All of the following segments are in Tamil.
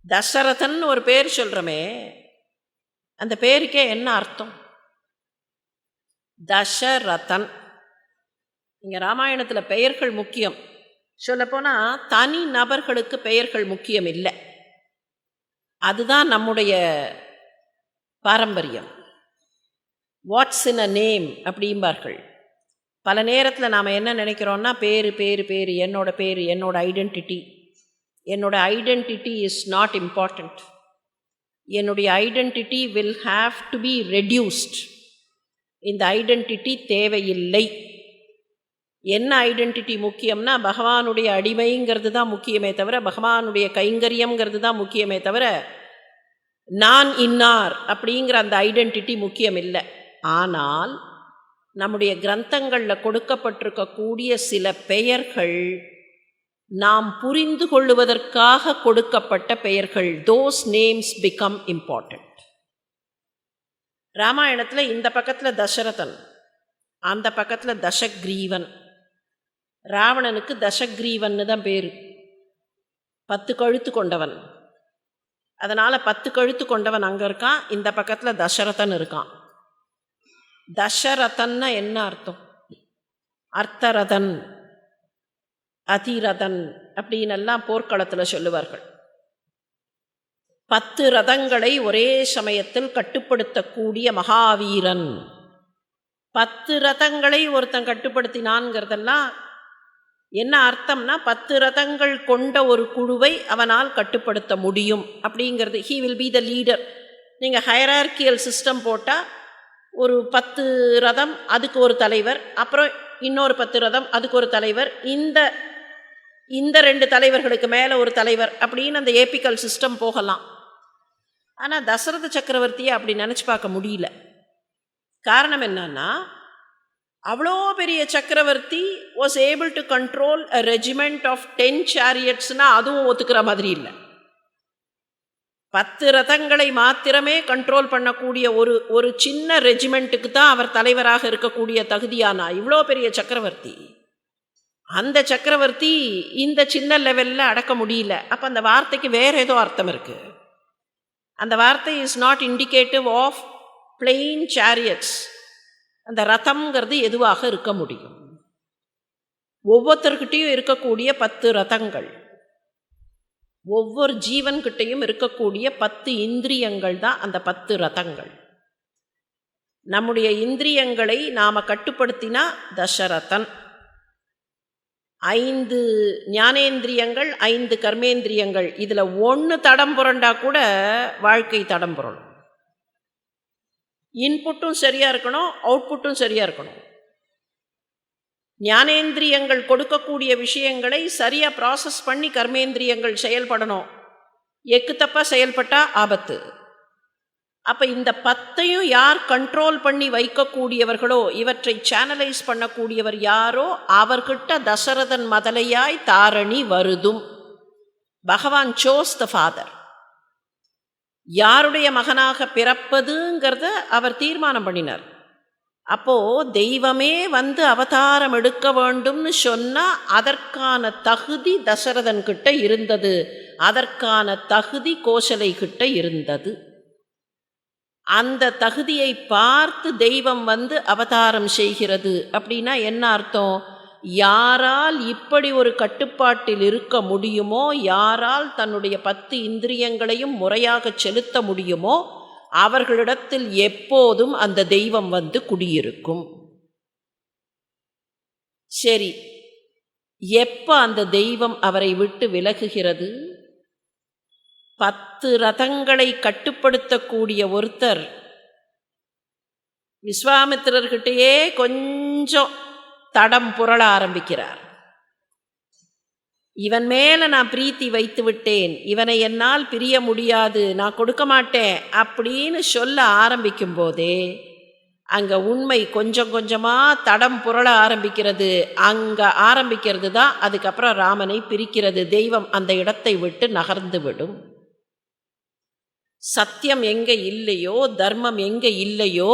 தசரதன் ஒரு பேர் சொல்கிறோமே, அந்த பேருக்கே என்ன அர்த்தம்? தசரதன். இங்கே ராமாயணத்தில் பெயர்கள் முக்கியம். சொல்லப்போனால் தனி நபர்களுக்கு பெயர்கள் முக்கியம் இல்லை. அதுதான் நம்முடைய பாரம்பரியம். வாட்ஸ் இன் அ நேம் அப்படிம்பார்கள். பல நேரத்தில் நாம் என்ன நினைக்கிறோன்னா, பேர் பேர் பேர் என்னோட பேர், என்னோட ஐடென்டிட்டி. என்னோட ஐடென்டிட்டி இஸ் நாட் இம்பார்ட்டண்ட். என்னுடைய identity will have to be reduced. இந்த ஐடென்டிட்டி தேவையில்லை. என்ன ஐடென்டிட்டி முக்கியம்னா, பகவானுடைய அடிமைங்கிறது தான் முக்கியமே தவிர, பகவானுடைய கைங்கரியங்கிறது தான் முக்கியமே தவிர, நான் இன்னார் அப்படிங்கிற அந்த ஐடென்டிட்டி முக்கியம் இல்லை. ஆனால் நம்முடைய கிரந்தங்களில் கொடுக்கப்பட்டிருக்கக்கூடிய சில பெயர்கள் நாம் புரிந்து கொள்ளுவதற்காக கொடுக்கப்பட்ட பெயர்கள். Those names become important. ராமாயணத்தில் இந்த பக்கத்தில் தசரதன், அந்த பக்கத்தில் தசக்ரீவன். ராவணனுக்கு தசக்ரீவன்னு தான் பேர். 10 கழுத்து கொண்டவன். அதனால் 10 கழுத்து கொண்டவன் அங்கே இருக்கான், இந்த பக்கத்தில் தசரதன் இருக்கான். தசரதன்னா என்ன அர்த்தம்? அர்த்தரதன், அதிரதன் அப்படின்னெல்லாம் போர்க்களத்தில் சொல்லுவார்கள். 10 ரதங்களை ஒரே சமயத்தில் கட்டுப்படுத்தக்கூடிய மகாவீரன். 10 ரதங்களை ஒருத்தன் கட்டுப்படுத்தினான்ங்கிறதெல்லாம் என்ன அர்த்தம்னா, 10 ரதங்கள் கொண்ட ஒரு குழுவை அவனால் கட்டுப்படுத்த முடியும் அப்படிங்கிறது. He will be the leader. நீங்கள் ஹைரார்கியல் சிஸ்டம் போட்டால் ஒரு 10 ரதம் அதுக்கு ஒரு தலைவர், அப்புறம் இன்னொரு 10 ரதம் அதுக்கு ஒரு தலைவர், இந்த 2 தலைவர்களுக்கு மேலே ஒரு தலைவர் அப்படின்னு அந்த ஏபிக்கல் சிஸ்டம் போகலாம். ஆனால் தசரத சக்கரவர்த்தியை அப்படி நினச்சி பார்க்க முடியல. காரணம் என்னன்னா, அவ்வளோ பெரிய சக்கரவர்த்தி was able to control a regiment of 10 chariotsனால் அதுவும் ஒத்துக்கிற மாதிரி இல்லை. 10 ரதங்களை மாத்திரமே கண்ட்ரோல் பண்ணக்கூடிய ஒரு சின்ன ரெஜிமெண்ட்டுக்கு தான் அவர் தலைவராக இருக்கக்கூடிய தகுதியானா. இவ்வளோ பெரிய சக்கரவர்த்தி, அந்த சக்கரவர்த்தி இந்த சின்ன லெவலில் அடக்க முடியல. அப்போ அந்த வார்த்தைக்கு வேறு ஏதோ அர்த்தம் இருக்குது. அந்த வார்த்தை is not indicative of plain chariots. அந்த ரதம்ங்கிறது எதுவாக இருக்க முடியும்? ஒவ்வொருத்தர்கிட்டையும் இருக்கக்கூடிய 10 ரதங்கள், ஒவ்வொரு ஜீவன்கிட்டையும் இருக்கக்கூடிய 10 இந்திரியங்கள் தான் அந்த 10 ரதங்கள். நம்முடைய இந்திரியங்களை நாம் கட்டுப்படுத்தினா தசரதன். 5 ஞானேந்திரியங்கள், 5 கர்மேந்திரியங்கள், இதில் 1 தடம் புரண்டா கூட வாழ்க்கை தடம் புரளும். இன்புட்டும் சரியாக இருக்கணும், அவுட்புட்டும் சரியாக இருக்கணும். ஞானேந்திரியங்கள் கொடுக்கக்கூடிய விஷயங்களை சரியாக ப்ராசஸ் பண்ணி கர்மேந்திரியங்கள் செயல்படணும். எக்கு தப்பாக செயல்பட்டால் ஆபத்து. அப்போ இந்த 10ஐயும் யார் கண்ட்ரோல் பண்ணி வைக்கக்கூடியவர்களோ, இவற்றை சேனலைஸ் பண்ணக்கூடியவர் யாரோ, அவர்கிட்ட தசரதன் மதலையாய் தாரணி வருதும். பகவான் சோஸ் த ஃபாதர். யாருடைய மகனாக பிறப்பதுங்கிறத அவர் தீர்மானம் பண்ணினார். அப்போது தெய்வமே வந்து அவதாரம் எடுக்க வேண்டும்னு சொன்னால் அதற்கான தகுதி தசரதன் கிட்ட இருந்தது, அதற்கான தகுதி கோசலை கிட்ட இருந்தது. அந்த தகுதியை பார்த்து தெய்வம் வந்து அவதாரம் செய்கிறது. அப்படின்னா என்ன அர்த்தம்? யாரால் இப்படி ஒரு கட்டுப்பாட்டில் இருக்க முடியுமோ, யாரால் தன்னுடைய 10 இந்திரியங்களையும் முறையாக செலுத்த முடியுமோ, அவர்களிடத்தில் எப்போதும் அந்த தெய்வம் வந்து குடியிருக்கும். சரி, எப்போ அந்த தெய்வம் அவரை விட்டு விலகுகிறது? 10 ரதங்களை கட்டுப்படுத்தக்கூடிய ஒருத்தர் விஸ்வாமித்திரர்கிட்டயே கொஞ்சம் தடம் புரள ஆரம்பிக்கிறார். இவன் மேலே நான் பிரீத்தி வைத்து விட்டேன், இவனை என்னால் பிரிய முடியாது, நான் கொடுக்க மாட்டேன் அப்படின்னு சொல்ல ஆரம்பிக்கும் போதே அங்கே உண்மை கொஞ்சம் கொஞ்சமாக தடம் புரள ஆரம்பிக்கிறது. அங்கே ஆரம்பிக்கிறது தான் அதுக்கப்புறம் ராமனை பிரிக்கிறது. தெய்வம் அந்த இடத்தை விட்டு நகர்ந்து விடும். சத்தியம் எங்கே இல்லையோ, தர்மம் எங்கே இல்லையோ,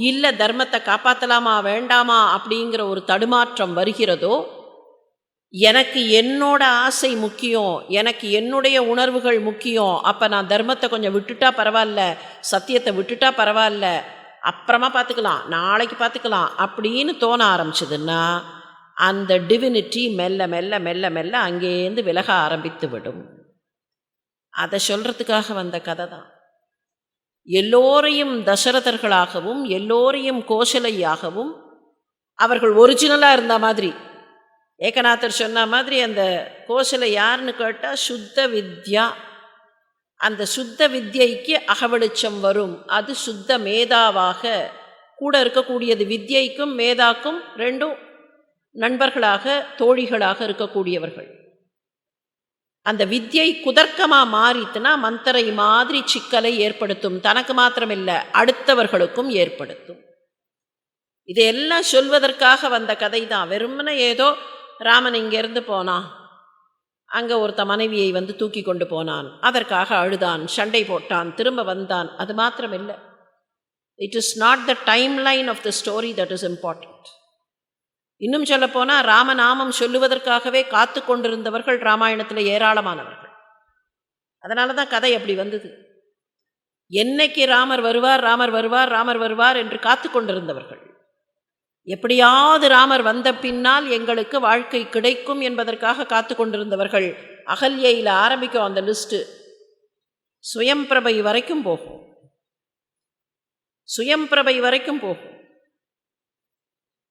இல்லை தர்மத்தை காப்பாற்றலாமா வேண்டாமா அப்படிங்கிற ஒரு தடுமாற்றம் வருகிறதோ, எனக்கு என்னோட ஆசை முக்கியம், எனக்கு என்னுடைய உணர்வுகள் முக்கியம். அப்போ நான் தர்மத்தை கொஞ்சம் விட்டுட்டா பரவாயில்ல, சத்தியத்தை விட்டுட்டா பரவாயில்ல, அப்புறமா பார்த்துக்கலாம், நாளைக்கு பார்த்துக்கலாம் அப்படின்னு தோண ஆரம்பிச்சதுன்னா அந்த டிவினிட்டி மெல்ல மெல்ல மெல்ல மெல்ல அங்கேருந்து விலக ஆரம்பித்து விடும். அதை சொல்கிறதுக்காக வந்த கதை தான். எல்லோரையும் தசரதர்களாகவும் எல்லோரையும் கோசலையாகவும் அவர்கள் ஒரிஜினலாக இருந்த மாதிரி, ஏகநாதர் சொன்ன மாதிரி அந்த கோசலை யாருன்னு கேட்டால் சுத்த வித்யா. அந்த சுத்த வித்யைக்கு அகவெளிச்சம் வரும். அது சுத்த மேதாவாக கூட இருக்கக்கூடியது. வித்யைக்கும் மேதாக்கும் ரெண்டும் நண்பர்களாக தோழிகளாக இருக்கக்கூடியவர்கள். அந்த வித்யை குதர்க்கமாக மாறித்துனா மந்தரை மாதிரி சிக்கலை ஏற்படுத்தும். தனக்கு மாத்திரமில்லை, அடுத்தவர்களுக்கும் ஏற்படுத்தும். இதையெல்லாம் சொல்வதற்காக வந்த கதை தான். வெறுமனே ஏதோ ராமன் இங்கேருந்து போனான், அங்கே ஒருத்த மனைவியை வந்து தூக்கி கொண்டு போனான், அதற்காக அழுதான், சண்டை போட்டான், திரும்ப வந்தான், அது மாத்திரம் இல்லை. It is not the time line of the story that is important. இன்னும் சொல்லப்போனால் ராமநாமம் சொல்லுவதற்காகவே காத்து கொண்டிருந்தவர்கள் ராமாயணத்தில் ஏராளமானவர்கள். அதனால தான் கதை அப்படி வந்தது. என்னைக்கு ராமர் வருவார், ராமர் வருவார், ராமர் வருவார் என்று காத்து கொண்டிருந்தவர்கள், எப்படியாவது ராமர் வந்த பின்னால் எங்களுக்கு வாழ்க்கை கிடைக்கும் என்பதற்காக காத்து கொண்டிருந்தவர்கள். அகல்யையில் ஆரம்பிக்கும் அந்த லிஸ்ட்டு சுயம்பிரபை வரைக்கும் போகும். சுயம்பிரபை வரைக்கும் போகும்.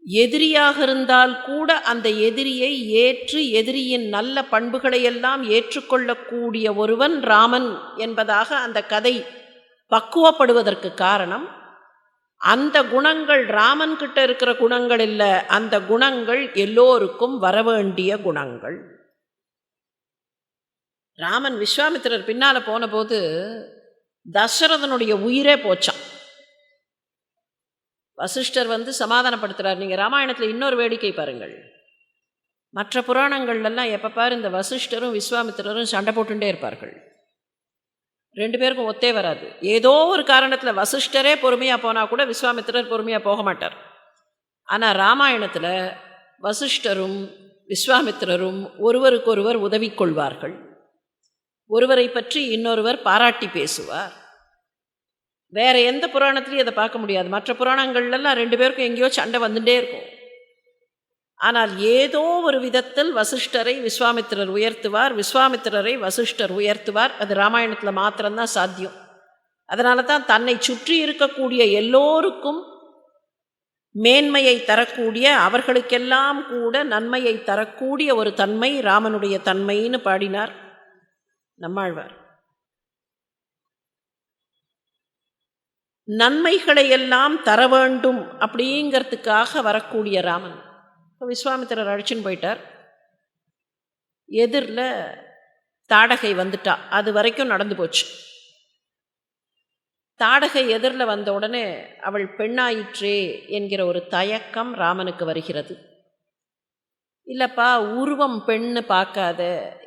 எதிரியாக இருந்தால் கூட அந்த எதிரியை ஏற்று எதிரியின் நல்ல பண்புகளையெல்லாம் ஏற்றுக்கொள்ளக்கூடிய ஒருவன் ராமன் என்பதாக அந்த கதை பக்குவப்படுவதற்கு காரணம், அந்த குணங்கள் ராமன் கிட்ட இருக்கிற குணங்கள் இல்லை, அந்த குணங்கள் எல்லோருக்கும் வரவேண்டிய குணங்கள். ராமன் விஸ்வாமித்திரர் பின்னால் போன போது தசரதனுடைய உயிரே போச்சான். வசிஷ்டர் வந்து சமாதானப்படுத்துகிறார். நீங்கள் ராமாயணத்தில் இன்னொரு வேடிக்கை பாருங்கள். மற்ற புராணங்கள்லாம் எப்போ பாரு இந்த வசிஷ்டரும் விஸ்வாமித்திரரும் சண்டை போட்டுட்டே இருப்பார்கள். ரெண்டு பேருக்கும் ஒத்தே வராது. ஏதோ ஒரு காரணத்தில் வசிஷ்டரே பொறுமையாக போனால் கூட விஸ்வாமித்திரர் பொறுமையாக போக மாட்டார். ஆனால் ராமாயணத்தில் வசிஷ்டரும் விஸ்வாமித்திரரும் ஒருவருக்கொருவர் உதவி கொள்வார்கள். ஒருவரை பற்றி இன்னொருவர் பாராட்டி பேசுவார். வேறு எந்த புராணத்துலையும் அதை பார்க்க முடியாது. மற்ற புராணங்கள்லாம் ரெண்டு பேருக்கும் எங்கேயோ சண்டை வந்துட்டே இருக்கும். ஆனால் ஏதோ ஒரு விதத்தில் வசிஷ்டரை விஸ்வாமித்திரர் உயர்த்துவார், விஸ்வாமித்திரரை வசிஷ்டர் உயர்த்துவார். அது ராமாயணத்தில் மாத்திரம்தான் சாத்தியம். அதனால தான் தன்னை சுற்றி இருக்கக்கூடிய எல்லோருக்கும் மேன்மையை தரக்கூடிய, அவர்களுக்கெல்லாம் கூட நன்மையை தரக்கூடிய ஒரு தன்மை ராமனுடைய தன்மைன்னு பாடினார் நம்மாழ்வார். நன்மைகளையெல்லாம் தர வேண்டும் அப்படிங்கிறதுக்காக வரக்கூடிய ராமன். இப்போ விஸ்வாமித்திரர் அழைச்சின்னு போயிட்டார். எதிரில் தாடகை வந்துட்டா. அது வரைக்கும் நடந்து போச்சு. தாடகை எதிரில் வந்த உடனே அவள் பெண்ணாயிற்றே என்கிற ஒரு தயக்கம் ராமனுக்கு வருகிறது. இல்லைப்பா, உருவம் பெண்ணு பார்க்காத,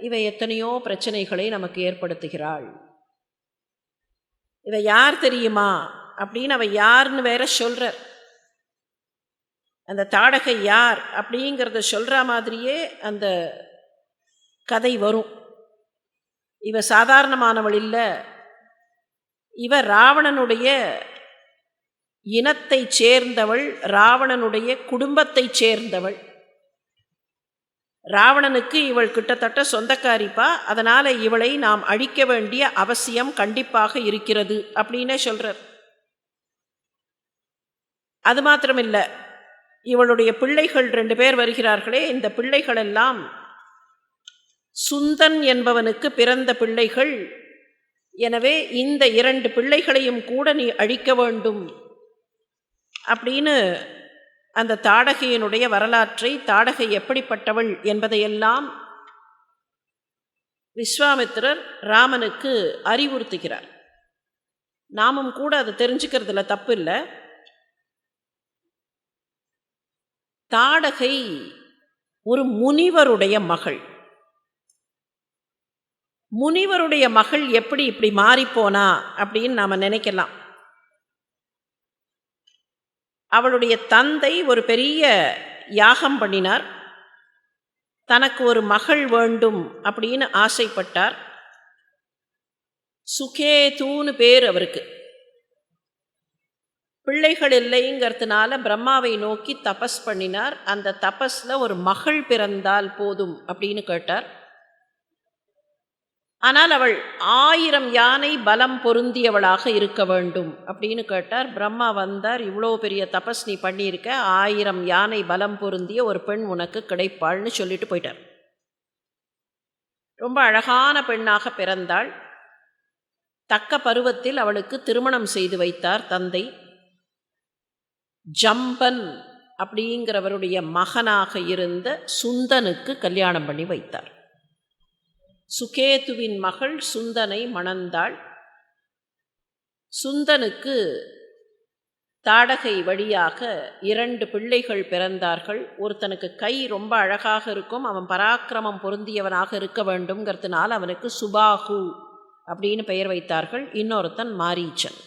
இவ எத்தனையோ பிரச்சனைகளை நமக்கு ஏற்படுத்துகிறாள், இவ யார் தெரியுமா அப்படின்னு அவ யாருன்னு வேற சொல்கிறார். அந்த தாடகை யார் அப்படிங்கிறத சொல்கிற மாதிரியே அந்த கதை வரும். இவ சாதாரணமானவள் இல்லை, இவ ராவணனுடைய இனத்தை சேர்ந்தவள், ராவணனுடைய குடும்பத்தை சேர்ந்தவள். ராவணனுக்கு இவள் கிட்டத்தட்ட சொந்தக்காரிப்பா, அதனால் இவளை நாம் அழிக்க வேண்டிய அவசியம் கண்டிப்பாக இருக்கிறது அப்படின்னே சொல்கிறார். அது மாத்திரமில்லை, இவளுடைய பிள்ளைகள் 2 பேர் வருகிறார்களே, இந்த பிள்ளைகளெல்லாம் சுந்தன் என்பவனுக்கு பிறந்த பிள்ளைகள். எனவே இந்த 2 பிள்ளைகளையும் கூட நீ அழிக்க வேண்டும் அப்படின்னு அந்த தாடகையினுடைய வரலாற்றை, தாடகை எப்படிப்பட்டவள் என்பதையெல்லாம் விஸ்வாமித்திரர் ராமனுக்கு அறிவுறுத்துகிறார். நாமும் கூட அதை தெரிஞ்சுக்கிறதுல தப்பு இல்லை. தாடகை ஒரு முனிவருடைய மகள். முனிவருடைய மகள் எப்படி இப்படி மாறிப்போனா அப்படின்னு நாம் நினைக்கலாம். அவளுடைய தந்தை ஒரு பெரிய யாகம் பண்ணினார். தனக்கு ஒரு மகள் வேண்டும் அப்படின்னு ஆசைப்பட்டார். சுகேதுன்னு பேர் அவருக்கு. பிள்ளைகள் இல்லைங்கிறதுனால பிரம்மாவை நோக்கி தபஸ் பண்ணினார். அந்த தபஸில் ஒரு மகள் பிறந்தால் போதும் அப்படின்னு கேட்டார். ஆனால் அவள் 1000 யானை பலம் பொருந்தியவளாக இருக்க வேண்டும் அப்படின்னு கேட்டார். பிரம்மா வந்தார், இவ்வளோ பெரிய தபஸ் நீ பண்ணியிருக்க, 1000 யானை பலம் பொருந்திய ஒரு பெண் உனக்கு கிடைப்பாள்னு சொல்லிட்டு போயிட்டார். ரொம்ப அழகான பெண்ணாக பிறந்தாள். தக்க பருவத்தில் அவளுக்கு திருமணம் செய்து வைத்தார் தந்தை. ஜம்பன் அப்படிங்கிறவருடைய மகனாக இருந்த சுந்தனுக்கு கல்யாணம் பண்ணி வைத்தார். சுகேதுவின் மகள் சுந்தனை மணந்தாள். சுந்தனுக்கு தாடகை வழியாக 2 பிள்ளைகள் பிறந்தார்கள். ஒருத்தனுக்கு கை ரொம்ப அழகாக இருக்கும், அவன் பராக்கிரமம் பொருந்தியவனாக இருக்க வேண்டும்ங்கிறதுனால அவனுக்கு சுபாகு அப்படின்னு பெயர் வைத்தார்கள். இன்னொருத்தன் மாரீச்சன்.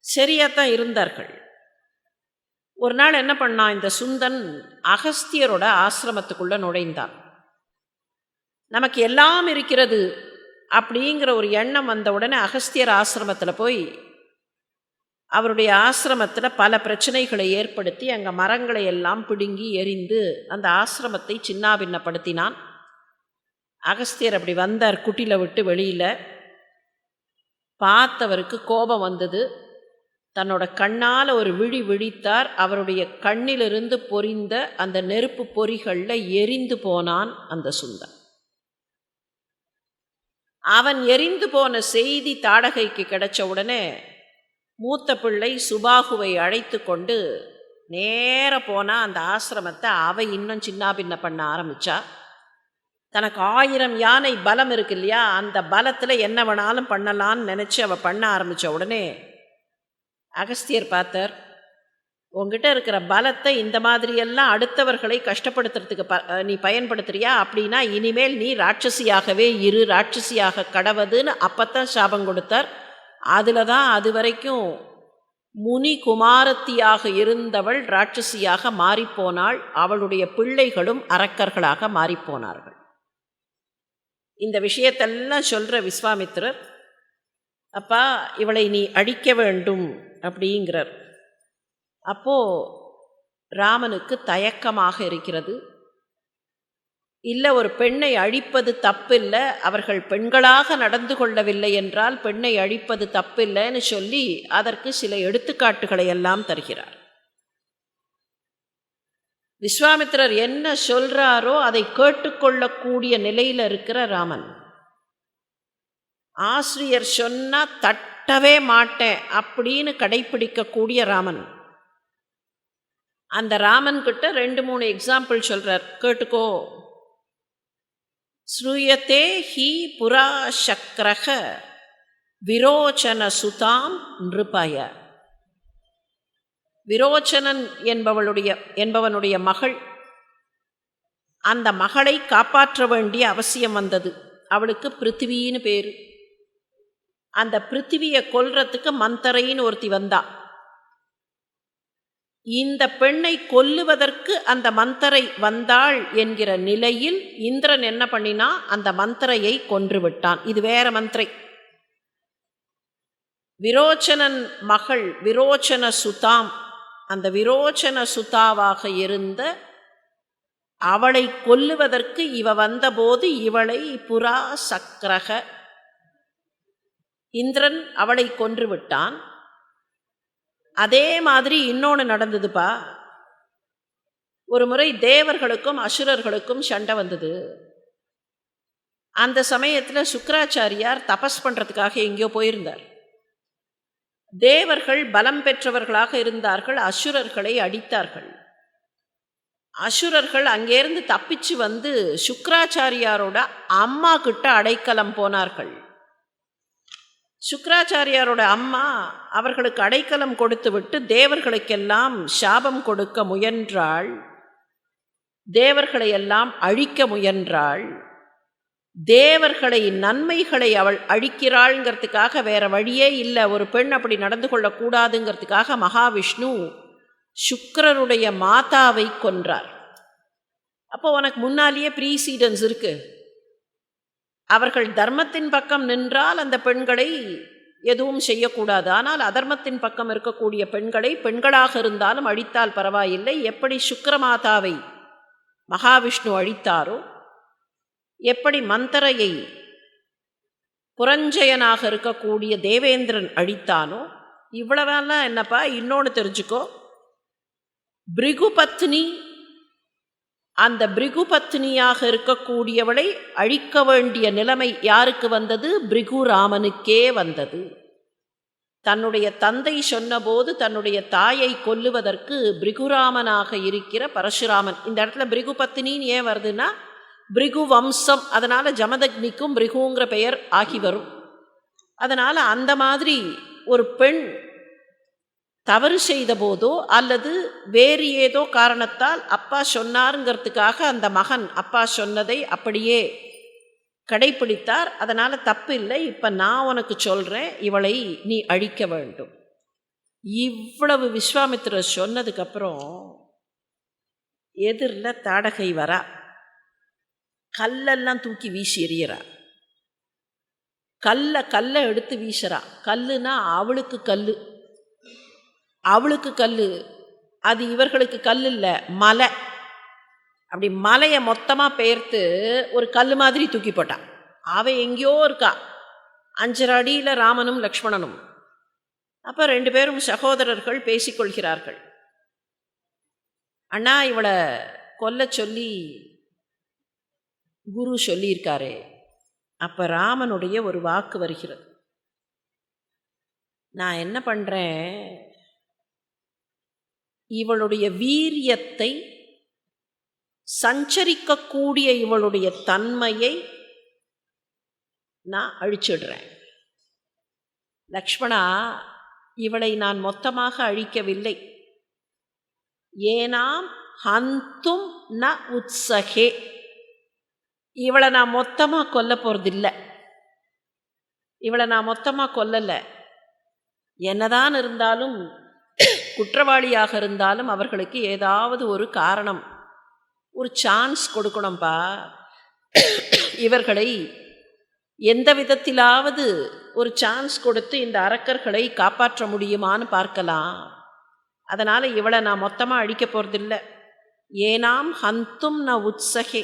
சரியாத்தான் இருந்தார்கள். ஒரு நாள் என்ன பண்ணான் இந்த சுந்தன், அகஸ்தியரோட ஆசிரமத்துக்குள்ள நுழைந்தான். நமக்கு எல்லாம் இருக்கிறது அப்படிங்கிற ஒரு எண்ணம் வந்த உடனே அகஸ்தியர் ஆசிரமத்தில் போய் அவருடைய ஆசிரமத்தில் பல பிரச்சனைகளை ஏற்படுத்தி அங்கே மரங்களை எல்லாம் பிடுங்கி எரிந்து அந்த ஆசிரமத்தை சின்னாபின்னப்படுத்தினான். அகஸ்தியர் அப்படி வந்தார் குட்டில விட்டு வெளியில். பார்த்தவருக்கு கோபம் வந்தது. தன்னோட கண்ணால் ஒரு விழி விழித்தார். அவருடைய கண்ணிலிருந்து பொரிந்த அந்த நெருப்பு பொறிகளில் எரிந்து போனான் அந்த சுந்தன். அவன் எரிந்து போன செய்தி தாடகைக்கு கிடைச்ச உடனே மூத்த பிள்ளை சுபாகுவை அழைத்து கொண்டு நேர போனால் அந்த ஆசிரமத்தை அவ இன்னும் சின்னாபின்ன பண்ண ஆரம்பித்தா. தனக்கு 1000 யானை பலம் இருக்கு இல்லையா, அந்த பலத்தில் என்ன வேணாலும் பண்ணலான்னு நினச்சி அவள் பண்ண ஆரம்பித்த உடனே அகஸ்தியர் பார்த்தார், உங்ககிட்ட இருக்கிற பலத்தை இந்த மாதிரியெல்லாம் அடுத்தவர்களை கஷ்டப்படுத்துறதுக்கு நீ பயன்படுத்துறியா? அப்படின்னா இனிமேல் நீ ராட்சசியாகவே இரு, ராட்சசியாக கடவுதுன்னு அப்பத்தான் சாபம் கொடுத்தார். அதில் தான் அது வரைக்கும் முனி குமாரத்தியாக இருந்தவள் ராட்சசியாக மாறிப்போனாள். அவளுடைய பிள்ளைகளும் அரக்கர்களாக மாறிப்போனார்கள். இந்த விஷயத்தெல்லாம் சொல்கிற விஸ்வாமித்திரர், அப்பா இவளை நீ அழிக்க வேண்டும் அப்படிங்கிறார். அப்போது ராமனுக்கு தயக்கமாக இருக்கிறது. இல்லை, ஒரு பெண்ணை அழிப்பது தப்பில்லை, அவர்கள் பெண்களாக நடந்து கொள்ளவில்லை என்றால் பெண்ணை அழிப்பது தப்பில்லைன்னு சொல்லி அதற்கு சில எடுத்துக்காட்டுகளை எல்லாம் தருகிறார். விஸ்வாமித்திரர் என்ன சொல்றாரோ அதை கேட்டுக்கொள்ளக்கூடிய நிலையில் இருக்கிற ராமன். ஆசிரியர் சொன்னா தட்டவே மாட்டேன் அப்படின்னு கடைப்பிடிக்கக்கூடிய ராமன். அந்த ராமன் கிட்ட 2-3 எக்ஸாம்பிள் சொல்றார், கேட்டுக்கோ. ஸ்ரூயத்தே ஹி புரா சக்ரக விரோச்சன சுதாம் நிருபய. விரோச்சனன் என்பவனுடைய மகள், அந்த மகளை காப்பாற்ற வேண்டிய அவசியம் வந்தது. அவளுக்கு பிருத்திவின்னு பேர். அந்த பிருத்திவியை கொல்றதுக்கு மந்தரைன்னு ஒருத்தி வந்தா. இந்த பெண்ணை கொல்லுவதற்கு அந்த மந்தரை வந்தாள் என்கிற நிலையில் இந்திரன் என்ன பண்ணினா, அந்த மந்தரையை கொன்று விட்டான். இது வேற மந்திரை. விரோச்சனன் மகள் விரோச்சன சுதாம், அந்த விரோச்சன சுதாவாக இருந்த அவளை கொல்லுவதற்கு இவ வந்தபோது இவளை புரா சக்ரக, இந்திரன் அவளை கொன்று விட்டான். அதே மாதிரி இன்னொன்று நடந்ததுப்பா. ஒரு முறை தேவர்களுக்கும் அசுரர்களுக்கும் சண்டை வந்தது. அந்த சமயத்தில் சுக்கிராச்சாரியார் தபஸ் பண்ணுறதுக்காக எங்கேயோ போயிருந்தார். தேவர்கள் பலம் பெற்றவர்களாக இருந்தார்கள், அசுரர்களை அடித்தார்கள். அசுரர்கள் அங்கேருந்து தப்பிச்சு வந்து சுக்கிராச்சாரியாரோட அம்மா கிட்ட அடைக்கலம் போனார்கள். சுக்கிராச்சாரியாரோட அம்மா அவர்களுக்கு அடைக்கலம் கொடுத்து விட்டு தேவர்களுக்கெல்லாம் சாபம் கொடுக்க முயன்றாள். தேவர்களை எல்லாம் அழிக்க முயன்றாள். தேவர்களை நன்மைகளை அவள் அழிக்கிறாள்ங்கிறதுக்காக வேற வழியே இல்லை, ஒரு பெண் அப்படி நடந்து கொள்ளக்கூடாதுங்கிறதுக்காக மகாவிஷ்ணு சுக்கிரருடைய மாதாவை கொன்றார். அப்போ உனக்கு முன்னாலேயே ப்ரீசீடன்ஸ் இருக்கு. அவர்கள் தர்மத்தின் பக்கம் நின்றால் அந்த பெண்களை எதுவும் செய்யக்கூடாது. ஆனால் அதர்மத்தின் பக்கம் இருக்கக்கூடிய பெண்களை பெண்களாக இருந்தாலும் அழித்தால் பரவாயில்லை. எப்படி சுக்கிரமாதாவை மகாவிஷ்ணு அழித்தாரோ, எப்படி மந்தரையை புரஞ்சயனாக இருக்கக்கூடிய தேவேந்திரன் அழித்தானோ, இவ்வளவெல்லாம் என்னப்பா, இன்னொன்று தெரிஞ்சுக்கோ, பிருகுபத்னி, அந்த பிருகுபத்னியாக இருக்கக்கூடியவளை அழிக்க வேண்டிய நிலைமை யாருக்கு வந்தது? பிருகுராமனுக்கே வந்தது. தன்னுடைய தந்தை சொன்னபோது தன்னுடைய தாயை கொல்லுவதற்கு பிருகுராமனாக இருக்கிற பரசுராமன். இந்த இடத்துல பிருகுபத்னின்னு ஏன் வருதுன்னா, பிருகு வம்சம், அதனால் ஜமதக்னிக்கும் பிருகுங்கிற பெயர் ஆகி வரும். அதனால் அந்த மாதிரி ஒரு பெண் தவறு செய்த போதோ அல்லது வேறு ஏதோ காரணத்தால் அப்பா சொன்னாருங்கிறதுக்காக அந்த மகன் அப்பா சொன்னதை அப்படியே கடைப்பிடித்தார். அதனால் தப்பு இல்லை. இப்போ நான் உனக்கு சொல்கிறேன், இவளை நீ அழிக்க வேண்டும். இவ்வளவு விஸ்வாமித்திரர் சொன்னதுக்கப்புறம் எதிரில் தாடகை வரா, கல்லெல்லாம் தூக்கி வீசி எறியறா. கல்லை எடுத்து வீசுறா. கல்லுனா அவளுக்கு கல், அவளுக்கு கல், அது இவர்களுக்கு கல் இல்லை, மலை. அப்படி மலையை மொத்தமாக பெயர்த்து ஒரு கல் மாதிரி தூக்கி போட்டான். அவன் எங்கேயோ இருக்கா, 5 அடியில் ராமனும் லக்ஷ்மணனும். அப்போ 2 பேரும் சகோதரர்கள் பேசிக்கொள்கிறார்கள். அண்ணா, இவளை கொல்ல சொல்லி குரு சொல்லியிருக்காரே. அப்போ ராமனுடைய ஒரு வாக்கு வருகிறது, நான் என்ன பண்ணுறேன், இவளுடைய வீரியத்தை, சஞ்சரிக்கக்கூடிய இவளுடைய தன்மையை நான் அழிச்சிடுறேன். லக்ஷ்மணா, இவளை நான் மொத்தமாக அழிக்கவில்லை. ஏனாம் ஹந்தும் ந உத்சகே, இவளை நான் மொத்தமாக கொல்ல போகிறதில்லை. இவளை நான் மொத்தமாக கொல்லலை. என்னதான் இருந்தாலும், குற்றவாளியாக இருந்தாலும் அவர்களுக்கு ஏதாவது ஒரு காரணம், ஒரு சான்ஸ் கொடுக்கணும்பா. இவர்களை எந்த விதத்திலாவது ஒரு சான்ஸ் கொடுத்து இந்த அரக்கர்களை காப்பாற்ற முடியுமான்னு பார்க்கலாம். அதனால் இவளை நான் மொத்தமாக அழிக்க போகிறதில்லை. ஏனாம் ஹந்தும் ந உத்சகே,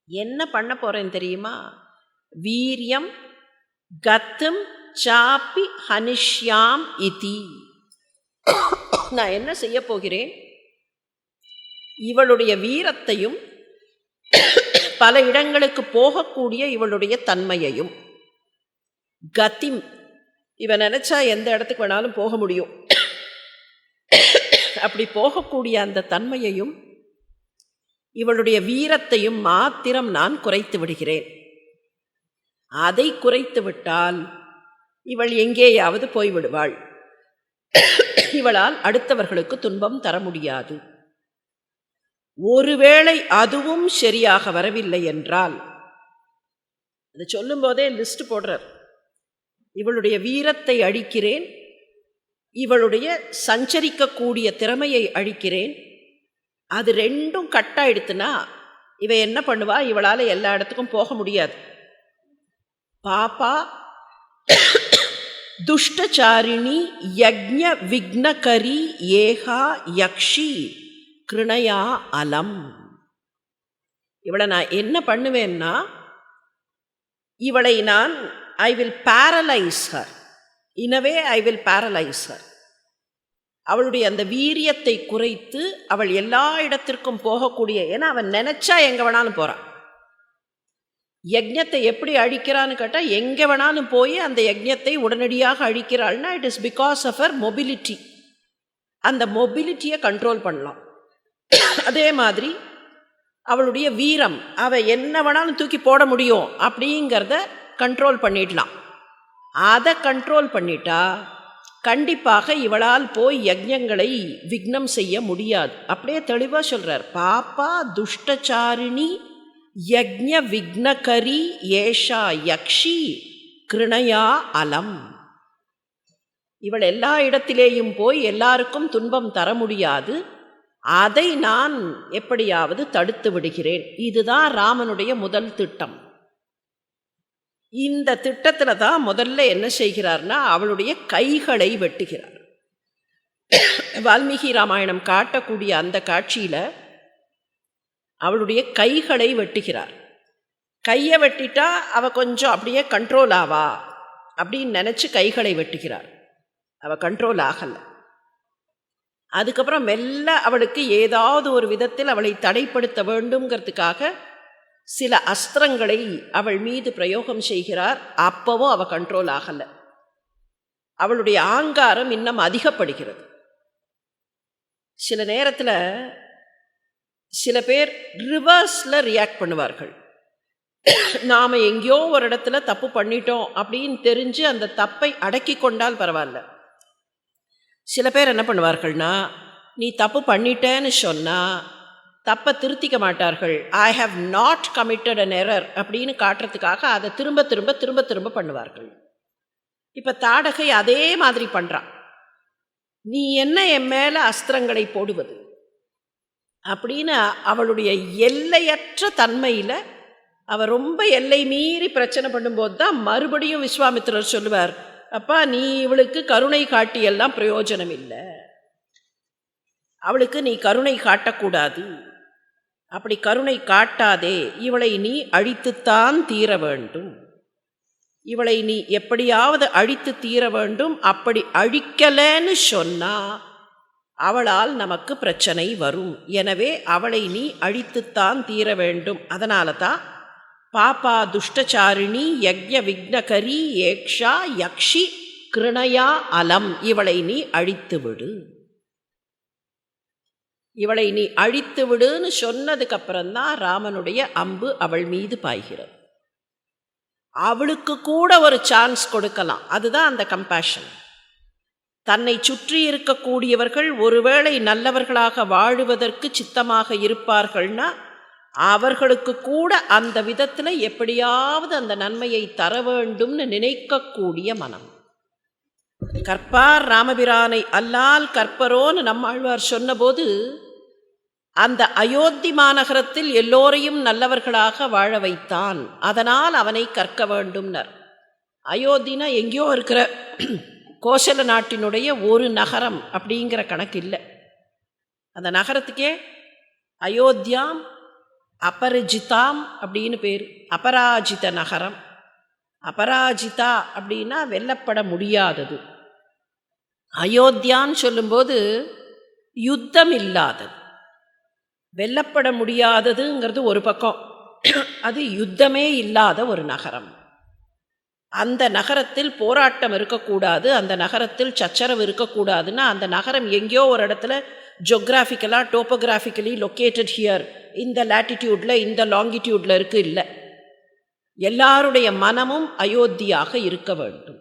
என்ன பண்ண போகிறேன் தெரியுமா? வீரியம் கத்தும் சாப்பி ஹனிஷ்யாம் இதி, நான் என்ன செய்ய போகிறேன், இவளுடைய வீரத்தையும் பல இடங்களுக்கு போகக்கூடிய இவளுடைய தன்மையையும், கதிம், இவன் நினைச்சா எந்த இடத்துக்கு வேணாலும் போக முடியும், அப்படி போகக்கூடிய அந்த தன்மையையும் இவளுடைய வீரத்தையும் மாத்திரம் நான் குறைத்து விடுகிறேன். அதை குறைத்து விட்டால் இவள் எங்கேயாவது போய்விடுவாள். இவளால் அடுத்தவர்களுக்கு துன்பம் தர முடியாது. ஒருவேளை அதுவும் சரியாக வரவில்லை என்றால், அது சொல்லும் போதே லிஸ்ட் போடுறார், இவளுடைய வீரத்தை அழிக்கிறேன், இவளுடைய சஞ்சரிக்கக்கூடிய திறமையை அழிக்கிறேன். அது 2ம் கட்டாயிடுத்துனா இவ என்ன பண்ணுவா, இவளால் எல்லா இடத்துக்கும் போக முடியாது. பாப்பா துஷ்டச்சாரிணி யக்ஞ விக்னகரி ஏகா யக்ஷி கிருணயா அலம். இவளை நான் என்ன பண்ணுவேன்னா, இவளை நான் I will paralyse her, இனவே I will paralyse her. அவளுடைய அந்த வீரியத்தை குறைத்து அவள் எல்லா இடத்திற்கும் போகக்கூடிய, ஏன்னா அவன் நினைச்சா எங்கே வேணாலும் போகிறான். யஜ்ஞத்தை எப்படி அழிக்கிறான்னு கேட்டால், எங்கே வேணாலும் போய் அந்த யஜ்ஞத்தை உடனடியாக அழிக்கிறாள்னா it is because of her mobility. அந்த மொபிலிட்டியை கண்ட்ரோல் பண்ணலாம். அதே மாதிரி அவளுடைய வீரம், அவள் என்ன வேணாலும் தூக்கி போட முடியும் அப்படிங்கிறத கண்ட்ரோல் பண்ணிடலாம். அதை கண்ட்ரோல் பண்ணிட்டா கண்டிப்பாக இவளால் போய் யஜ்ஞங்களை விக்னம் செய்ய முடியாது. அப்படியே தெளிவாக சொல்கிறார், பாப்பா துஷ்டச்சாரிணி யக்ஞ விக்னகரி ஏஷா யக்ஷி கிருணயா அலம். இவள் எல்லா இடத்திலேயும் போய் எல்லாருக்கும் துன்பம் தர முடியாது. அதை நான் எப்படியாவது தடுத்து விடுகிறேன். இதுதான் ராமனுடைய முதல் திட்டம். இந்த திட்டத்தில் தான் முதல்ல என்ன செய்கிறார்னா அவளுடைய கைகளை வெட்டுகிறார். வால்மீகி ராமாயணம் காட்டக்கூடிய அந்த காட்சியில் அவளுடைய கைகளை வெட்டுகிறார். கையை வெட்டிட்டா அவ கொஞ்சம் அப்படியே கண்ட்ரோல் ஆவா அப்படின்னு நினச்சி கைகளை வெட்டுகிறார். அவள் கண்ட்ரோல் ஆகலை. அதுக்கப்புறம் மெல்ல அவளுக்கு ஏதாவது ஒரு விதத்தில் அவளை தடைப்படுத்த வேண்டும்ங்கிறதுக்காக சில அஸ்திரங்களை அவள் மீது பிரயோகம் செய்கிறார். அப்பவும் அவள் கண்ட்ரோல் ஆகலை. அவளுடைய ஆங்காரம் இன்னும் அதிகப்படுகிறது. சில நேரத்தில் சில பேர் ரிவர்ஸில் ரியாக்ட் பண்ணுவார்கள். நாம் எங்கேயோ ஒரு இடத்துல தப்பு பண்ணிட்டோம் அப்படின்னு தெரிஞ்சு அந்த தப்பை அடக்கி கொண்டால் பரவாயில்ல. சில பேர் என்ன பண்ணுவார்கள்னா, நீ தப்பு பண்ணிட்டேன்னு சொன்னால் தப்பை திருத்திக்க மாட்டார்கள். I have not committed an error அப்படின்னு காட்டுறதுக்காக அதை திரும்ப திரும்ப திரும்ப திரும்ப பண்ணுவார்கள். இப்போ தாடகை அதே மாதிரி பண்ணுறான். நீ என்ன என் மேலே அஸ்திரங்களை போடுவது அப்படின்னு அவளுடைய எல்லையற்ற தன்மையில் அவள் ரொம்ப எல்லை மீறி பிரச்சனை பண்ணும்போது தான் மறுபடியும் விஸ்வாமித்திரர் சொல்லுவார், அப்பா நீ இவளுக்கு கருணை காட்டியெல்லாம் பிரயோஜனம் இல்லை, அவளுக்கு நீ கருணை காட்டக்கூடாது, அப்படி கருணை காட்டாதே, இவளை நீ அழித்துத்தான் தீர வேண்டும், இவளை நீ எப்படியாவது அழித்து தீர வேண்டும், அப்படி அழிக்கலன்னு சொன்னா அவளால் நமக்கு பிரச்சனை வரும், எனவே அவளை நீ அழித்துத்தான் தீர வேண்டும். அதனால தான் பாப்பா துஷ்டச்சாரிணி யக்ஞ விக்னகரி ஏக்ஷா யக்ஷி கிருணயா அலம், இவளை நீ அழித்து விடு, இவளை நீ அழித்து விடுன்னு சொன்னதுக்கப்புறம்தான் ராமனுடைய அம்பு அவள் மீது பாய்கிறது. அவளுக்கு கூட ஒரு சான்ஸ் கொடுக்கலாம். அதுதான் அந்த கம்பேஷன். தன்னை சுற்றி இருக்கக்கூடியவர்கள் ஒருவேளை நல்லவர்களாக வாழுவதற்கு சித்தமாக இருப்பார்கள்னா அவர்களுக்கு கூட அந்த விதத்தில் எப்படியாவது அந்த நன்மையை தர வேண்டும்னு நினைக்கக்கூடிய மனம். கற்பார் ராமபிரானை அல்லால் கற்பரோன்னு நம்மாழ்வார் சொன்னபோது அந்த அயோத்தி மாநகரத்தில் எல்லோரையும் நல்லவர்களாக வாழ வைத்தான், அதனால் அவனை கற்க வேண்டும்னர். அயோத்தினா எங்கேயோ இருக்கிற கோசல நாட்டினுடைய ஒரு நகரம் அப்படிங்கிற கணக்கு இல்லை. அந்த நகரத்துக்கே அயோத்தியாம் அபரிஜிதாம் அப்படின்னு பேர். அபராஜித நகரம். அபராஜிதா அப்படின்னா வெல்லப்பட முடியாதது. அயோத்தியான்னு சொல்லும்போது யுத்தம் இல்லாதது. வெல்லப்பட முடியாததுங்கிறது ஒரு பக்கம், அது யுத்தமே இல்லாத ஒரு நகரம். அந்த நகரத்தில் போராட்டம் இருக்கக்கூடாது, அந்த நகரத்தில் சச்சரவு இருக்கக்கூடாதுன்னா அந்த நகரம் எங்கேயோ ஒரு இடத்துல ஜியோகிராஃபிக்கலாக டோப்போகிராஃபிக்கலி லொக்கேட்டட் ஹியர், இந்த லேட்டிடியூடில் இந்த லாங்கிடியூடில் இருக்குது இல்லை. எல்லாருடைய மனமும் அயோத்தியாக இருக்க வேண்டும்.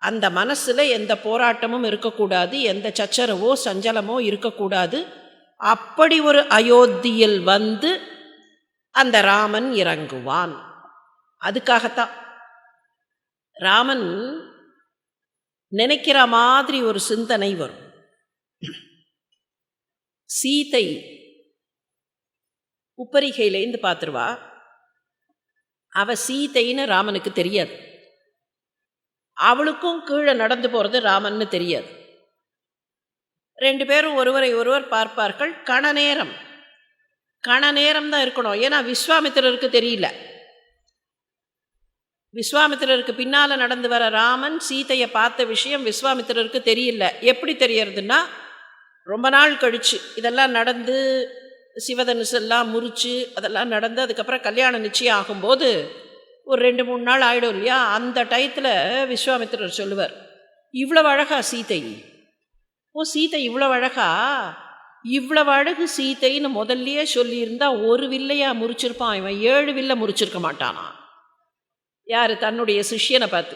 அந்த மனசில் எந்த போராட்டமும் இருக்கக்கூடாது, எந்த சச்சரவோ சஞ்சலமோ இருக்கக்கூடாது. அப்படி ஒரு அயோத்தியில் வந்து அந்த ராமன் இறங்குவான். அதுக்காகத்தான் ராமன் நினைக்கிற மாதிரி ஒரு சிந்தனை வரும். சீதை உப்பரிகையிலேருந்து பார்த்துருவா. அவ சீதைன்னு ராமனுக்கு தெரியாது. அவளுக்கும் கீழே நடந்து போகிறது ராமன்னு தெரியாது. ரெண்டு பேரும் ஒருவரை ஒருவர் பார்ப்பார்கள். கண நேரம் தான் இருக்கணும். ஏன்னா விஸ்வாமித்திரருக்கு தெரியல. விஸ்வாமித்திரருக்கு பின்னால் நடந்து வர ராமன் சீதையை பார்த்த விஷயம் விஸ்வாமித்திரருக்கு தெரியல. எப்படி தெரியறதுன்னா, ரொம்ப நாள் கழிச்சு இதெல்லாம் நடந்து சிவதனுசெல்லாம் முறிச்சு அதெல்லாம் நடந்து அதுக்கப்புறம் கல்யாணம் நிச்சயம் ஆகும்போது ஒரு 2-3 நாள் ஆகிடும் இல்லையா. அந்த டயத்தில் விஸ்வாமித்திரர் சொல்லுவார், இவ்வளவு அழகா சீதை, ஓ சீதை இவ்வளவு அழகா, இவ்வளவு அழகு சீதைன்னு முதல்லையே சொல்லியிருந்தா ஒரு வில்லையா முறிச்சிருப்பான், இவன் 7 வில்லை முறிச்சிருக்க மாட்டானா. யார்? தன்னுடைய சிஷ்யனை பார்த்து.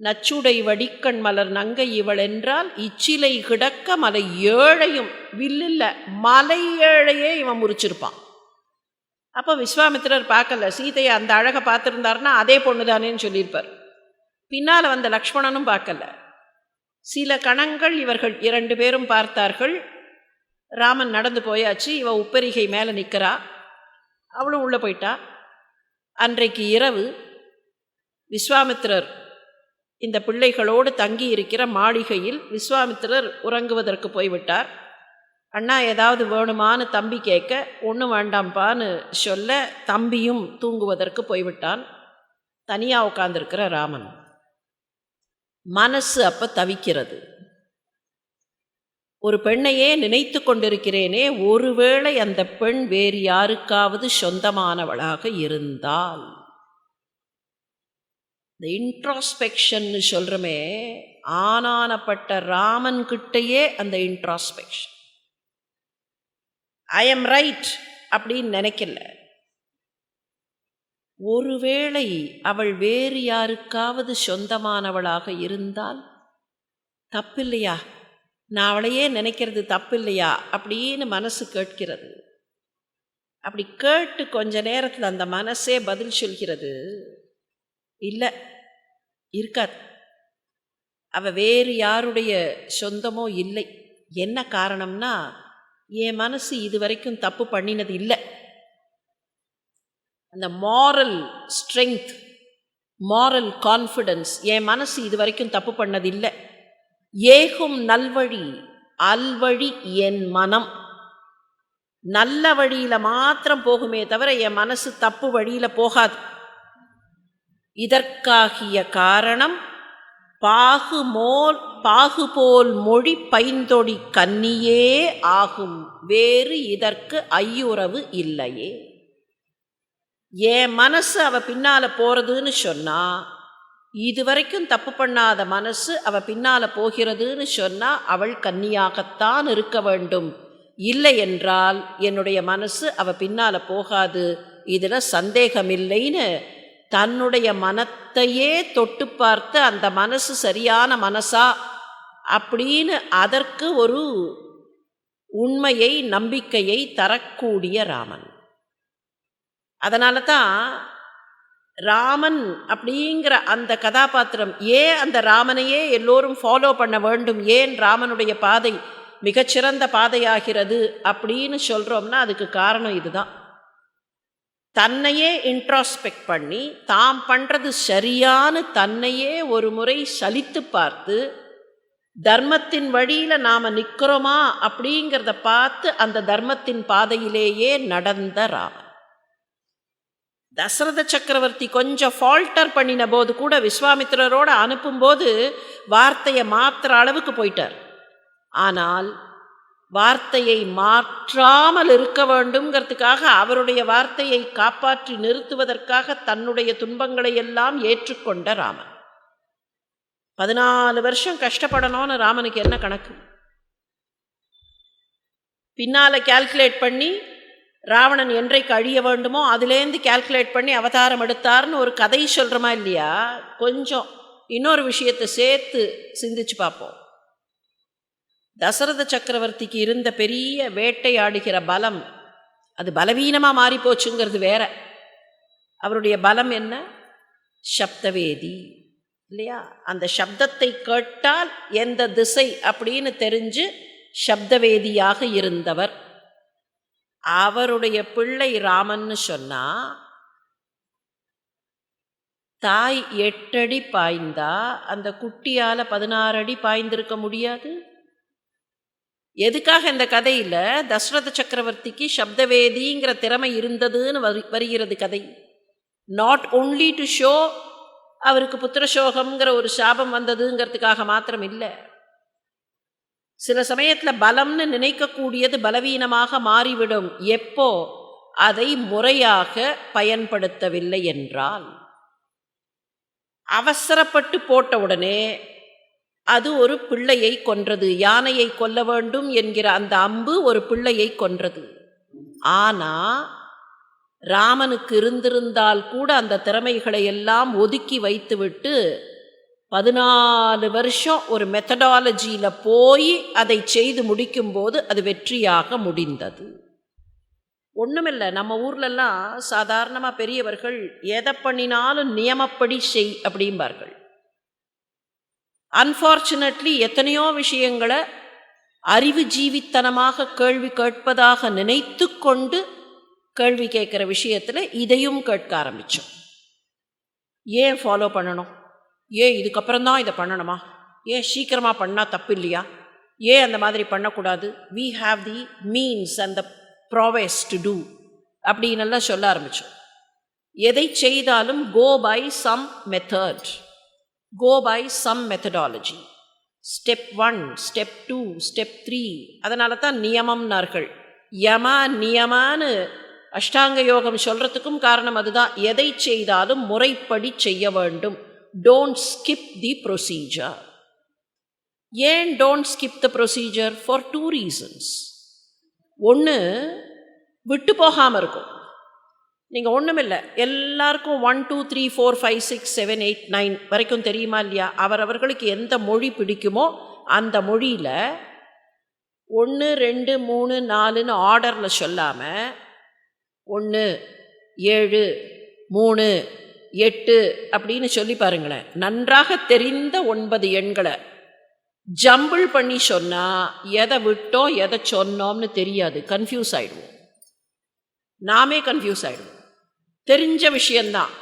நச்சுடை வடிக்கண் மலர் நங்கை இவள் என்றால் இச்சிலை கிடக்க மலை ஏழையும், வில்லில்ல மலை ஏழையே இவன் முறிச்சிருப்பான். அப்போ விஸ்வாமித்திரர் பார்க்கல, சீதையை அந்த அழகை பார்த்துருந்தாருன்னா அதே பொண்ணு தானேன்னு சொல்லியிருப்பார். பின்னால் வந்த லக்ஷ்மணனும் பார்க்கல. சில கணங்கள் இவர்கள் 2 பேரும் பார்த்தார்கள். ராமன் நடந்து போயாச்சு. இவ உப்பரிகை மேலே நிற்கிறா, அவளும் உள்ளே போயிட்டா. அன்றைக்கு இரவு விஸ்வாமித்திரர் இந்த பிள்ளைகளோடு தங்கி இருக்கிற மாளிகையில் விஸ்வாமித்திரர் உறங்குவதற்கு போய்விட்டார். அண்ணா ஏதாவது வேணுமான்னு தம்பி கேட்க, ஒன்றும் வேண்டாம்ப்பான்னு சொல்ல தம்பியும் தூங்குவதற்கு போய்விட்டான். தனியாக உட்கார்ந்திருக்கிற ராமன் மனசு அப்போ தவிக்கிறது. ஒரு பெண்ணையே நினைத்து கொண்டிருக்கிறேனே, ஒருவேளை அந்த பெண் வேறு யாருக்காவது சொந்தமானவளாக இருந்தால். இந்த இன்ட்ராஸ்பெக்ஷன்னு சொல்கிறோமே, ஆனானப்பட்ட ராமன் கிட்டையே அந்த இன்ட்ராஸ்பெக்ஷன். ஐ எம் ரைட் அப்படின்னு நினைக்கல. ஒருவேளை அவள் வேறு யாருக்காவது சொந்தமானவளாக இருந்தால் தப்பில்லையா, நான் அவளையே நினைக்கிறது தப்பில்லையா அப்படின்னு மனசு கேட்கிறது. அப்படி கேட்டு கொஞ்ச நேரத்தில் அந்த மனசே பதில் சொல்கிறது, இல்லை, இருக்காது, அவ வேறு யாருடைய சொந்தமோ இல்லை. என்ன காரணம்னா, என் மனசு இதுவரைக்கும் தப்பு பண்ணினது இல்லை. அந்த மாரல் ஸ்ட்ரெங்க், மாரல் கான்ஃபிடன்ஸ், என் மனசு இதுவரைக்கும் தப்பு பண்ணதில்லை. ஏகும் நல்வழி அல்வழி என் மனம், நல்ல வழியில் மாத்திரம் போகுமே தவிர என் மனசு தப்பு வழியில் போகாது. இதற்காகிய காரணம் பாகுபோல் மொழி பைந்தொடி கன்னியே ஆகும், வேறு இதற்கு ஐயுறவு இல்லையே. என் மனசு அவ பின்னால் போகிறதுன்னு சொன்னால், இதுவரைக்கும் தப்பு பண்ணாத மனசு அவ பின்னால் போகிறதுன்னு சொன்னால் அவள் கன்னியாகத்தான் இருக்க வேண்டும். இல்லை என்றால் என்னுடைய மனசு அவ பின்னால் போகாது, இதில் சந்தேகமில்லைன்னு தன்னுடைய மனத்தையே தொட்டு பார்த்து அந்த மனசு சரியான மனசா அப்படின்னு அதற்கு ஒரு உண்மையை, நம்பிக்கையை தரக்கூடிய ராமன். அதனால தான் ராமன் அப்படிங்கிற அந்த கதாபாத்திரம், ஏன் அந்த ராமனையே எல்லோரும் ஃபாலோ பண்ண வேண்டும், ஏன் ராமனுடைய பாதை மிகச்சிறந்த பாதையாகிறது அப்படின்னு சொல்கிறோம்னா அதுக்கு காரணம் இதுதான். தன்னையே இன்ட்ராஸ்பெக்ட் பண்ணி தாம் பண்ணுறது சரியான தன்னையே ஒரு முறை சலித்து பார்த்து தர்மத்தின் வழியில் நாம் நிற்கிறோமா அப்படிங்கிறத பார்த்து அந்த தர்மத்தின் பாதையிலேயே நடந்த ராமன். தசரத சக்கரவர்த்தி கொஞ்சம் ஃபால்டர் பண்ணின போது கூட விஸ்வாமித்திரரோடு அனுப்பும்போது வார்த்தையை மாற்றுற அளவுக்கு போயிட்டார். ஆனால் வார்த்தையை மாற்றாமல் இருக்க வேண்டும்ங்கிறதுக்காக, அவருடைய வார்த்தையை காப்பாற்றி நிறுத்துவதற்காக தன்னுடைய துன்பங்களை எல்லாம் ஏற்றுக்கொண்ட ராமன். 14 வருஷம் கஷ்டப்படணும்னு ராமனுக்கு என்ன கணக்கு? பின்னால் கால்குலேட் பண்ணி ராவணன் என்றைக்கு அழிய வேண்டுமோ அதுலேருந்து கால்குலேட் பண்ணி அவதாரம் எடுத்தார்னு ஒரு கதை சொல்கிறோமா இல்லையா? கொஞ்சம் இன்னொரு விஷயத்தை சேர்த்து சிந்திச்சு பார்ப்போம். தசரத சக்கரவர்த்திக்கு இருந்த பெரிய வேட்டையாடுகிற பலம், அது பலவீனமாக மாறிப்போச்சுங்கிறது வேற. அவருடைய பலம் என்ன? சப்தவேதி இல்லையா? அந்த சப்தத்தை கேட்டால் எந்த திசை அப்படின்னு தெரிஞ்சு சப்தவேதியாக இருந்தவர். அவருடைய பிள்ளை ராமன்னு சொன்னா, தாய் 8 அடி பாய்ந்தா அந்த குட்டியால் 16 அடி பாய்ந்திருக்க முடியாது. எதுக்காக இந்த கதையில் தசரத சக்கரவர்த்திக்கு சப்தவேதிங்கிற திறமை இருந்ததுன்னு வருகிறது கதை. நாட் ஒன்லி டு ஷோ அவருக்கு புத்திரசோகம்ங்கிற ஒரு சாபம் வந்ததுங்கிறதுக்காக மாத்திரம் இல்லை. சில சமயத்தில் பலம்னு நினைக்கக்கூடியது பலவீனமாக மாறிவிடும் எப்போ அதை முறையாக பயன்படுத்தவில்லை என்றால். அவசரப்பட்டு போட்ட உடனே அது ஒரு பிள்ளையை கொன்றது. யானையை கொல்ல வேண்டும் என்கிற அந்த அம்பு ஒரு பிள்ளையை கொன்றது. ஆனால் ராமனுக்கு இருந்திருந்தால் கூட அந்த திறமைகளை எல்லாம் ஒதுக்கி வைத்துவிட்டு 14 வருஷம் ஒரு மெத்தடாலஜியில் போய் அதை செய்து முடிக்கும்போது அது வெற்றியாக முடிந்தது. ஒன்றுமில்லை, நம்ம ஊர்லெல்லாம் சாதாரணமாக பெரியவர்கள் எதை பண்ணினாலும் நியமப்படி செய் அப்படிம்பார்கள். அன்ஃபார்ச்சுனேட்லி எத்தனையோ விஷயங்களை அறிவு ஜீவித்தனமாக கேள்வி கேட்பதாக நினைத்து கொண்டு கேள்வி கேட்குற விஷயத்தில் இதையும் கேட்க ஆரம்பித்தோம். ஏன் ஃபாலோ பண்ணணும்? ஏன் இதுக்கப்புறம்தான் இதை பண்ணணுமா? ஏன் சீக்கிரமாக பண்ணால் தப்பு இல்லையா? ஏன் அந்த மாதிரி பண்ணக்கூடாது? we have the means and the prowess to do அப்படின்னெல்லாம் சொல்ல ஆரம்பித்தோம். எதை செய்தாலும் go by some method, go by some methodology. Step 1, step 2, step 3. அதனால தான் நியமம்னார்கள். யமா நியமான்னு அஷ்டாங்க யோகம் சொல்கிறதுக்கும் காரணம் அதுதான். எதை செய்தாலும் முறைப்படி செய்ய வேண்டும். Don't skip the procedure. ஏன் don't skip the procedure? For 2 reasons. ஒன்று, விட்டு போகாமல் இருக்கும். நீங்கள் ஒன்றுமில்லை, எல்லாருக்கும் 1 2 3 4 5 6 7 8 9 வரைக்கும் தெரியுமா இல்லையா? அவரவர்களுக்கு எந்த மொழி பிடிக்குமோ அந்த மொழியில் 1 2 3 4ன்னு ஆர்டரில் சொல்லாமல் 1 7 3 8 அப்படின்னு சொல்லி பாருங்களேன். நன்றாக தெரிந்த 9 எண்களை ஜம்பிள் பண்ணி சொன்னால் எதை விட்டோம் எதை சொன்னோம்னு தெரியாது. கன்ஃபியூஸ் ஆகிடுவோம். நாமே கன்ஃபியூஸ் ஆகிடுவோம். தெரிஞ்ச விஷயந்தான்.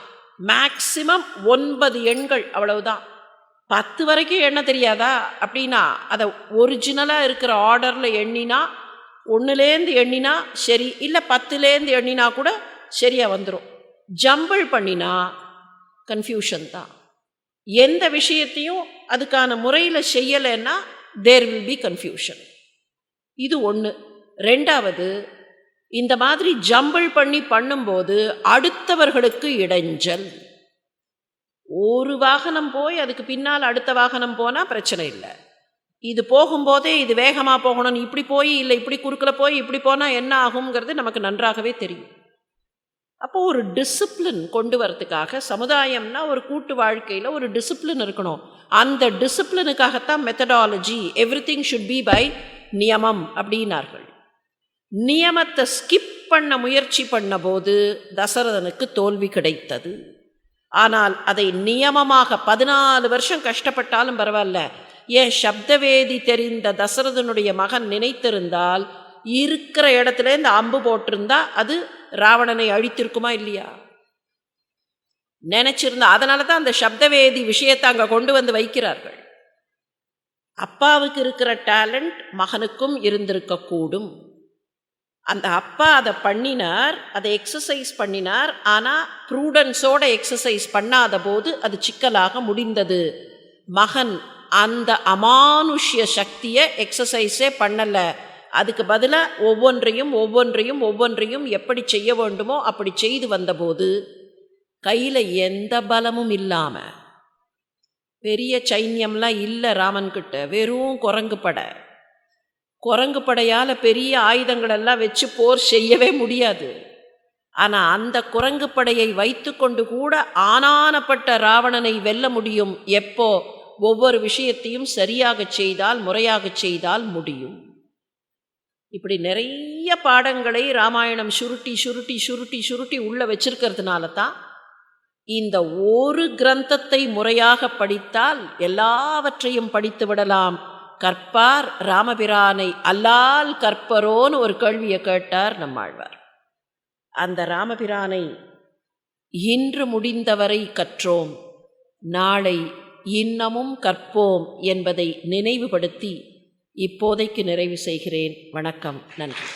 மேக்சிமம் 9 எண்கள், அவ்வளவுதான். 10 வரைக்கும் எண்ண தெரியாதா அப்படின்னா அதை ஒரிஜினலாக இருக்கிற ஆர்டரில் எண்ணினா, 1லேருந்து எண்ணினா சரி, இல்லை 10லேருந்து எண்ணினா கூட சரியாக வந்துடும். ஜம்பிள் பண்ணினா கன்ஃபியூஷன் தான். எந்த விஷயத்தையும் அதுக்கான முறையில் செய்யலைன்னா தேர் வில் பி கன்ஃபியூஷன். இது ஒன்று. ரெண்டாவது, இந்த மாதிரி ஜம்பிள் பண்ணி பண்ணும்போது அடுத்தவர்களுக்கு இடைஞ்சல். ஒரு வாகனம் போய் அதுக்கு பின்னால் அடுத்த வாகனம் போனால் பிரச்சனை இல்லை. இது போகும்போதே இது வேகமாக போகணும், இப்படி போய் இல்லை இப்படி குறுக்கில் போய் இப்படி போனால் என்ன ஆகுங்கிறது நமக்கு நன்றாகவே தெரியும். அப்போது ஒரு டிசிப்ளின் கொண்டு வரதுக்காக, சமுதாயம்னா ஒரு கூட்டு வாழ்க்கையில் ஒரு டிசிப்ளின் இருக்கணும். அந்த டிசிப்ளினுக்காகத்தான் methodology. Everything should be by நியமம் அப்படின்னார்கள். நியமத்தை ஸ்கிப் பண்ண முயற்சி பண்ண போது தசரதனுக்கு தோல்வி கிடைத்தது. ஆனால் அதை நியமமாக 14 வருஷம் கஷ்டப்பட்டாலும் பரவாயில்ல. ஏன் சப்தவேதி தெரிந்த தசரதனுடைய மகன் நினைத்திருந்தால் இருக்கிற இடத்துலேருந்து அம்பு போட்டிருந்தா அது ராவணனை அழித்திருக்குமா இல்லையா? நினைச்சிருந்தா. அதனால தான் அந்த சப்தவேதி விஷயத்தை அங்கே கொண்டு வந்து வைக்கிறார்கள். அப்பாவுக்கு இருக்கிற டேலண்ட் மகனுக்கும் இருந்திருக்கக்கூடும். அந்த அப்பா அதை பண்ணினார், அதை எக்ஸசைஸ் பண்ணினார். ஆனால் ப்ரூடன்ஸோட எக்ஸசைஸ் பண்ணாத போது அது சிக்கலாக முடிந்தது. மகன் அந்த அமானுஷ்ய சக்தியை எக்ஸசைஸே பண்ணலை. அதுக்கு பதிலாக ஒவ்வொன்றையும் எப்படி செய்ய வேண்டுமோ அப்படி செய்து வந்தபோது கையில் எந்த பலமும் இல்லாமல், பெரிய சைன்யம்லாம் இல்லை ராமன்கிட்ட, வெறும் குரங்கு படையால் பெரிய ஆயுதங்களெல்லாம் வச்சு போர் செய்யவே முடியாது. ஆனால் அந்த குரங்கு படையை வைத்து கொண்டு கூட ஆனானப்பட்ட ராவணனை வெல்ல முடியும். எப்போ? ஒவ்வொரு விஷயத்தையும் சரியாக செய்தால், முறையாக செய்தால் முடியும். இப்படி நிறைய பாடங்களை ராமாயணம் சுருட்டி உள்ள வச்சிருக்கிறதுனால தான் இந்த ஒரு கிரந்தத்தை முறையாக படித்தால் எல்லாவற்றையும் படித்து விடலாம். கற்பார் ராமபிரானை அல்லால் கற்பரோன்னு ஒரு கேள்வியை கேட்டார் நம்மாழ்வார். அந்த ராமபிரானை இன்று முடிந்தவரை கற்றோம், நாளை இன்னமும் கற்போம் என்பதை நினைவுபடுத்தி இப்போதைக்கு நிறைவு செய்கிறேன். வணக்கம், நன்றி.